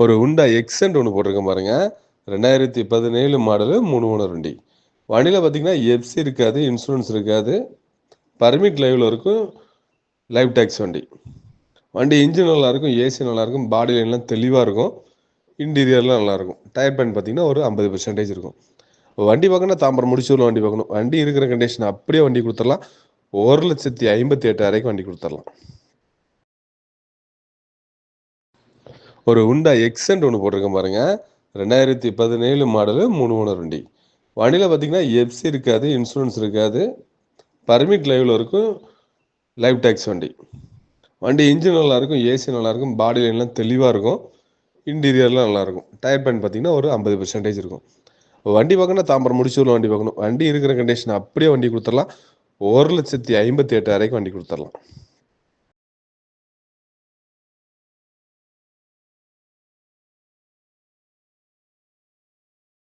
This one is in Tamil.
ஒரு Honda எக்ஸென்ட் ஒன்று போட்டிருக்கேன் பாருங்க. 2017 மாடலு 3 ஓனர் வண்டி. வண்டியில் பார்த்தீங்கன்னா எஃப்சி இருக்காது, இன்சூரன்ஸ் இருக்காது, பர்மிட் லைவில் இருக்கும், லைவ் டேக்ஸ் வண்டி. வண்டி இன்ஜின் நல்லாயிருக்கும், ஏசி நல்லாயிருக்கும், பாடி லைன்லாம் தெளிவாக இருக்கும், இன்டீரியர்லாம் நல்லாயிருக்கும். டயர் பேண்ட் பார்த்தீங்கன்னா ஒரு 50% இருக்கும். வண்டி பார்க்கணும், தாம்பரம் முடிச்சூரில் வண்டி பார்க்கணும். வண்டி இருக்கிற கண்டிஷன் அப்படியே வண்டி கொடுத்துடலாம். 1,58,000 வண்டி கொடுத்துடலாம். ஒரு Honda எக்ஸென்ட் ஒன்று போட்டிருக்கேன் பாருங்க. 2017 மாடலு 3 ஓனர் வண்டி. வண்டியில் பார்த்தீங்கன்னா எஃப்சி இருக்காது, இன்சூரன்ஸ் இருக்காது, பர்மிட் லைவில் இருக்கும், லைவ் டேக்ஸ் வண்டி. வண்டி இன்ஜின் நல்லாயிருக்கும், ஏசி நல்லாயிருக்கும், பாடி லைன்லாம் தெளிவாக இருக்கும், இன்டீரியர்லாம் நல்லாயிருக்கும். டயர் பேண்ட் பார்த்தீங்கன்னா ஒரு 50% இருக்கும். வண்டி பார்க்கணும், தாம்பரம் முடிச்சூரில் வண்டி பார்க்கணும். வண்டி இருக்கிற கண்டிஷன் அப்படியே வண்டி கொடுத்துடலாம். 1,58,000 வண்டி கொடுத்துடலாம்.